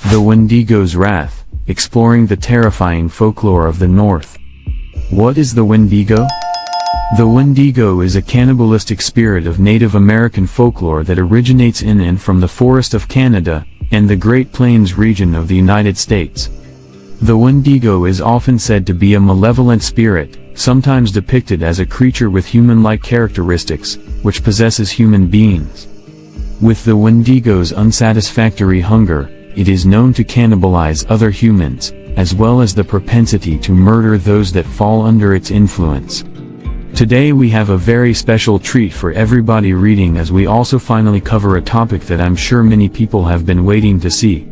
The Wendigo's Wrath, exploring the terrifying folklore of the North. What is the Wendigo? The Wendigo is a cannibalistic spirit of Native American folklore that originates in and from the forest of Canada, and the Great Plains region of the United States. The Wendigo is often said to be a malevolent spirit, sometimes depicted as a creature with human-like characteristics, which possesses human beings. With the Wendigo's unsatisfactory hunger, it is known to cannibalize other humans, as well as the propensity to murder those that fall under its influence. Today we have a very special treat for everybody reading, as we also finally cover a topic that I'm sure many people have been waiting to see.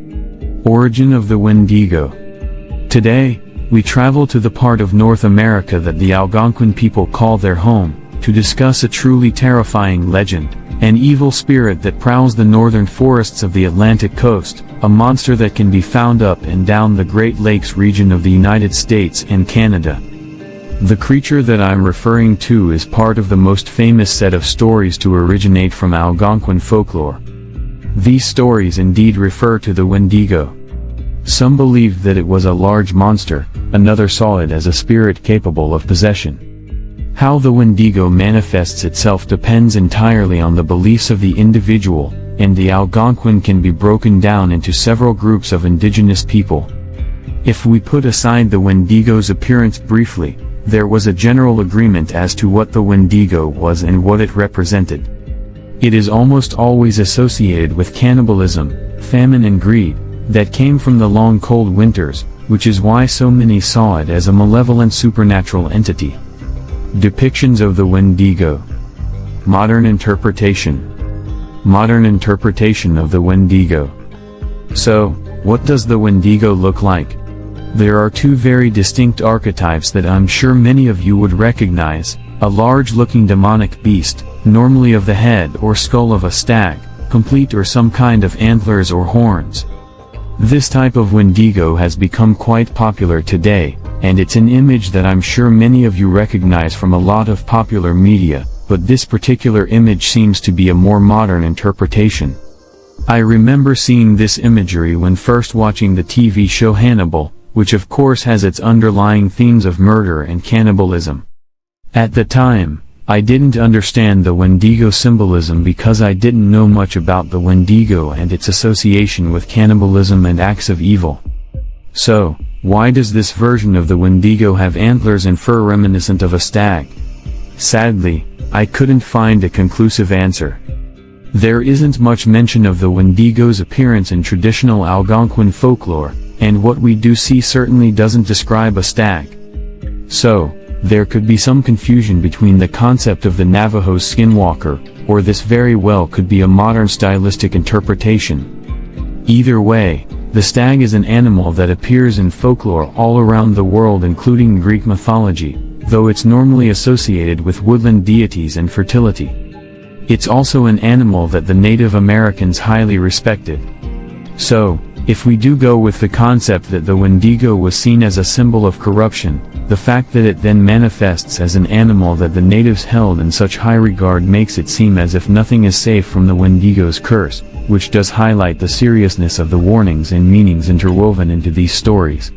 Origin of the Wendigo. Today, we travel to the part of North America that the Algonquin people call their home, to discuss a truly terrifying legend, an evil spirit that prowls the northern forests of the Atlantic coast, a monster that can be found up and down the Great Lakes region of the United States and Canada. The creature that I'm referring to is part of the most famous set of stories to originate from Algonquin folklore. These stories indeed refer to the Wendigo. Some believed that it was a large monster, another saw it as a spirit capable of possession. How the Wendigo manifests itself depends entirely on the beliefs of the individual, and the Algonquin can be broken down into several groups of indigenous people. If we put aside the Wendigo's appearance briefly, there was a general agreement as to what the Wendigo was and what it represented. It is almost always associated with cannibalism, famine and greed, that came from the long cold winters, which is why so many saw it as a malevolent supernatural entity. Depictions of the Wendigo. Modern interpretation. Modern interpretation of the Wendigo. So, what does the Wendigo look like? There are two very distinct archetypes that I'm sure many of you would recognize: a large-looking demonic beast, normally of the head or skull of a stag, complete or some kind of antlers or horns. This type of Wendigo has become quite popular today, and it's an image that I'm sure many of you recognize from a lot of popular media, but this particular image seems to be a more modern interpretation. I remember seeing this imagery when first watching the TV show Hannibal, which of course has its underlying themes of murder and cannibalism. At the time, I didn't understand the Wendigo symbolism because I didn't know much about the Wendigo and its association with cannibalism and acts of evil. So, why does this version of the Wendigo have antlers and fur reminiscent of a stag? Sadly, I couldn't find a conclusive answer. There isn't much mention of the Wendigo's appearance in traditional Algonquin folklore, and what we do see certainly doesn't describe a stag. So, there could be some confusion between the concept of the Navajo's skinwalker, or this very well could be a modern stylistic interpretation. Either way, the stag is an animal that appears in folklore all around the world, including Greek mythology, though it's normally associated with woodland deities and fertility. It's also an animal that the Native Americans highly respected. So, if we do go with the concept that the Wendigo was seen as a symbol of corruption, the fact that it then manifests as an animal that the natives held in such high regard makes it seem as if nothing is safe from the Wendigo's curse, which does highlight the seriousness of the warnings and meanings interwoven into these stories.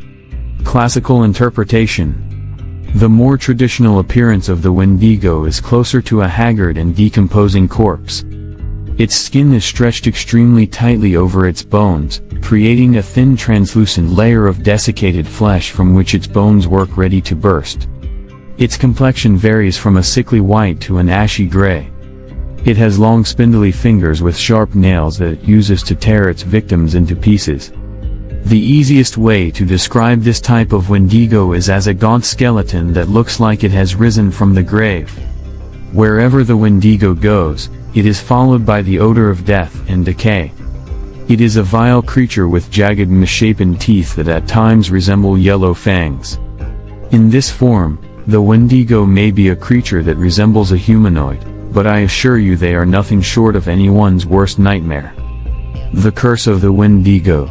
Classical interpretation. The more traditional appearance of the Wendigo is closer to a haggard and decomposing corpse. Its skin is stretched extremely tightly over its bones, creating a thin translucent layer of desiccated flesh from which its bones work ready to burst. Its complexion varies from a sickly white to an ashy gray. It has long spindly fingers with sharp nails that it uses to tear its victims into pieces. The easiest way to describe this type of Wendigo is as a gaunt skeleton that looks like it has risen from the grave. Wherever the Wendigo goes, it is followed by the odor of death and decay. It is a vile creature with jagged misshapen teeth that at times resemble yellow fangs. In this form, the Wendigo may be a creature that resembles a humanoid, but I assure you they are nothing short of anyone's worst nightmare. The curse of the Wendigo.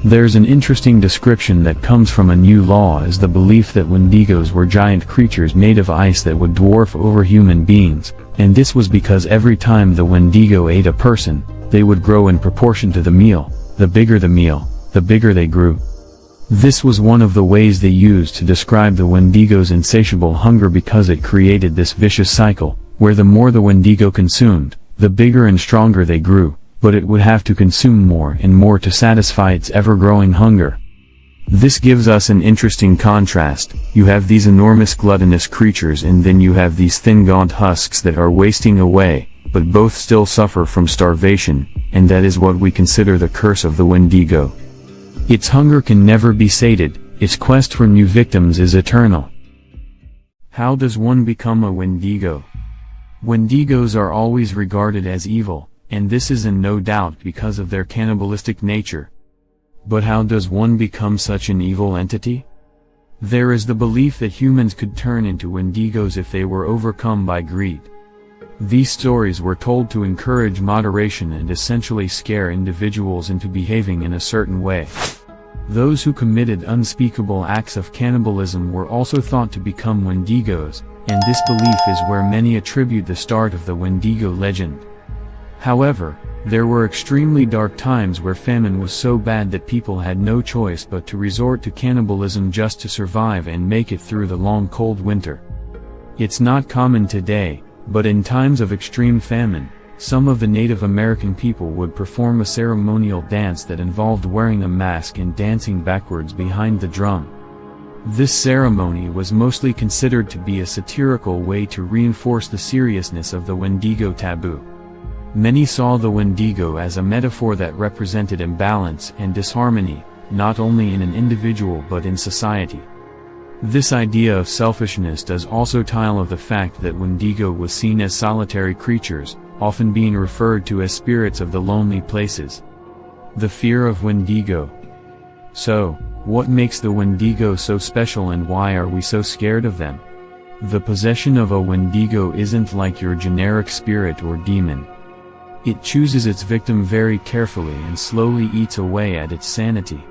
There's an interesting description that comes from a new law as the belief that Wendigos were giant creatures made of ice that would dwarf over human beings, and this was because every time the Wendigo ate a person, they would grow in proportion to the meal. The bigger the meal, the bigger they grew. This was one of the ways they used to describe the Wendigo's insatiable hunger, because it created this vicious cycle, where the more the Wendigo consumed, the bigger and stronger they grew, but it would have to consume more and more to satisfy its ever-growing hunger. This gives us an interesting contrast. You have these enormous gluttonous creatures, and then you have these thin gaunt husks that are wasting away, but both still suffer from starvation, and that is what we consider the curse of the Wendigo. Its hunger can never be sated, its quest for new victims is eternal. How does one become a Wendigo? Wendigos are always regarded as evil, and this is in no doubt because of their cannibalistic nature. But how does one become such an evil entity? There is the belief that humans could turn into Wendigos if they were overcome by greed. These stories were told to encourage moderation and essentially scare individuals into behaving in a certain way. Those who committed unspeakable acts of cannibalism were also thought to become Wendigos, and this belief is where many attribute the start of the Wendigo legend. However, there were extremely dark times where famine was so bad that people had no choice but to resort to cannibalism just to survive and make it through the long cold winter. It's not common today, but in times of extreme famine, some of the Native American people would perform a ceremonial dance that involved wearing a mask and dancing backwards behind the drum. This ceremony was mostly considered to be a satirical way to reinforce the seriousness of the Wendigo taboo. Many saw the Wendigo as a metaphor that represented imbalance and disharmony, not only in an individual but in society. This idea of selfishness does also tell of the fact that Wendigo was seen as solitary creatures, often being referred to as spirits of the lonely places. The fear of Wendigo. So, what makes the Wendigo so special, and why are we so scared of them? The possession of a Wendigo isn't like your generic spirit or demon. It chooses its victim very carefully and slowly eats away at its sanity.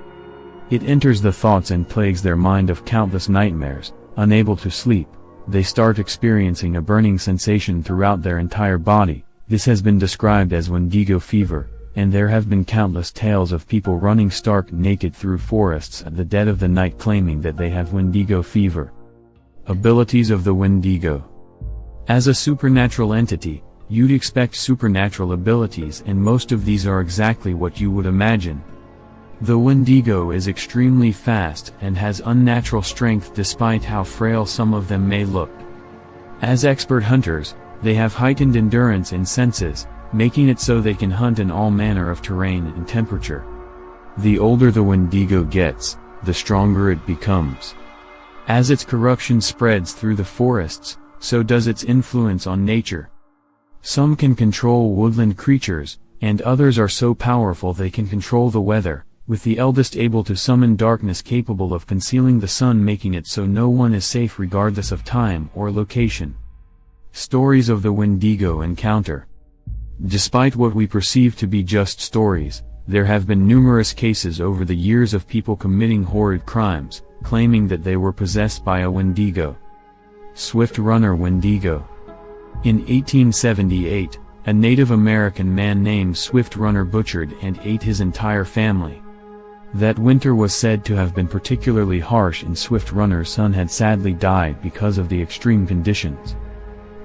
It enters the thoughts and plagues their mind of countless nightmares. Unable to sleep, they start experiencing a burning sensation throughout their entire body. This has been described as Wendigo fever, and there have been countless tales of people running stark naked through forests at the dead of the night claiming that they have Wendigo fever. Abilities of the Wendigo. As a supernatural entity, you'd expect supernatural abilities, and most of these are exactly what you would imagine. The Wendigo is extremely fast and has unnatural strength despite how frail some of them may look. As expert hunters, they have heightened endurance and senses, making it so they can hunt in all manner of terrain and temperature. The older the Wendigo gets, the stronger it becomes. As its corruption spreads through the forests, so does its influence on nature. Some can control woodland creatures, and others are so powerful they can control the weather, with the eldest able to summon darkness capable of concealing the sun, making it so no one is safe regardless of time or location. Stories of the Wendigo encounter. Despite what we perceive to be just stories, there have been numerous cases over the years of people committing horrid crimes, claiming that they were possessed by a Wendigo. Swift Runner Wendigo. In 1878, a Native American man named Swift Runner butchered and ate his entire family. That winter was said to have been particularly harsh, and Swift Runner's son had sadly died because of the extreme conditions.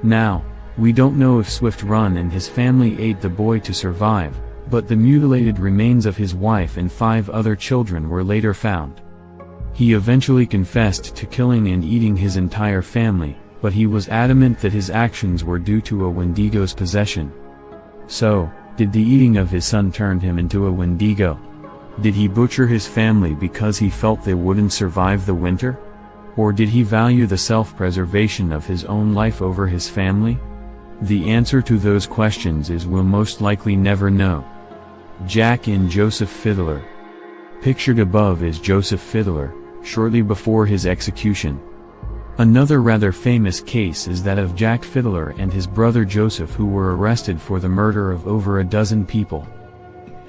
Now, we don't know if Swift Run and his family ate the boy to survive, but the mutilated remains of his wife and 5 other children were later found. He eventually confessed to killing and eating his entire family, but he was adamant that his actions were due to a Wendigo's possession. So, did the eating of his son turn him into a Wendigo? Did he butcher his family because he felt they wouldn't survive the winter? Or did he value the self-preservation of his own life over his family? The answer to those questions is we'll most likely never know. Jack and Joseph Fiddler. Pictured above is Joseph Fiddler, shortly before his execution. Another rather famous case is that of Jack Fiddler and his brother Joseph, who were arrested for the murder of over a dozen people.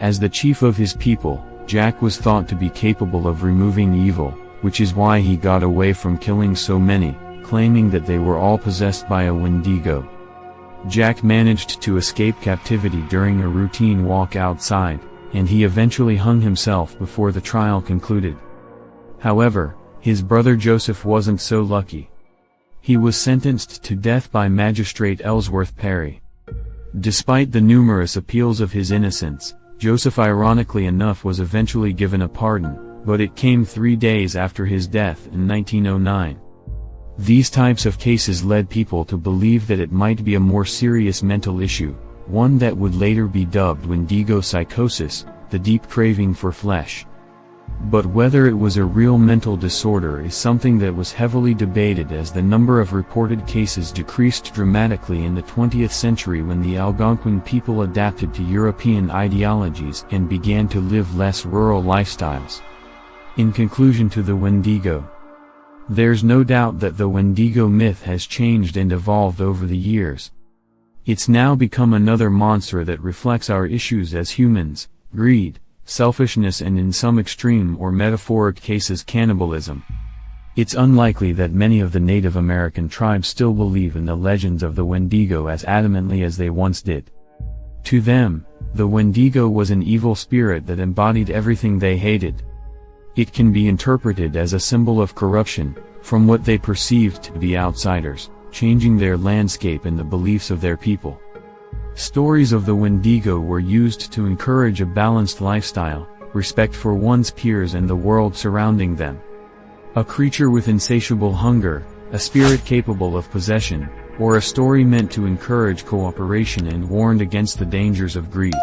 As the chief of his people, Jack was thought to be capable of removing evil, which is why he got away from killing so many, claiming that they were all possessed by a Wendigo. Jack managed to escape captivity during a routine walk outside, and he eventually hung himself before the trial concluded. However, his brother Joseph wasn't so lucky. He was sentenced to death by Magistrate Ellsworth Perry. Despite the numerous appeals of his innocence, Joseph ironically enough was eventually given a pardon, but it came 3 days after his death in 1909. These types of cases led people to believe that it might be a more serious mental issue, one that would later be dubbed Wendigo psychosis, the deep craving for flesh. But whether it was a real mental disorder is something that was heavily debated as the number of reported cases decreased dramatically in the 20th century when the Algonquin people adapted to European ideologies and began to live less rural lifestyles. In conclusion to the Wendigo, there's no doubt that the Wendigo myth has changed and evolved over the years. It's now become another monster that reflects our issues as humans: greed, selfishness, and in some extreme or metaphoric cases cannibalism. It's unlikely that many of the Native American tribes still believe in the legends of the Wendigo as adamantly as they once did. To them, the Wendigo was an evil spirit that embodied everything they hated. It can be interpreted as a symbol of corruption, from what they perceived to be outsiders, changing their landscape and the beliefs of their people. Stories of the Wendigo were used to encourage a balanced lifestyle, respect for one's peers and the world surrounding them. A creature with insatiable hunger, a spirit capable of possession, or a story meant to encourage cooperation and warned against the dangers of greed.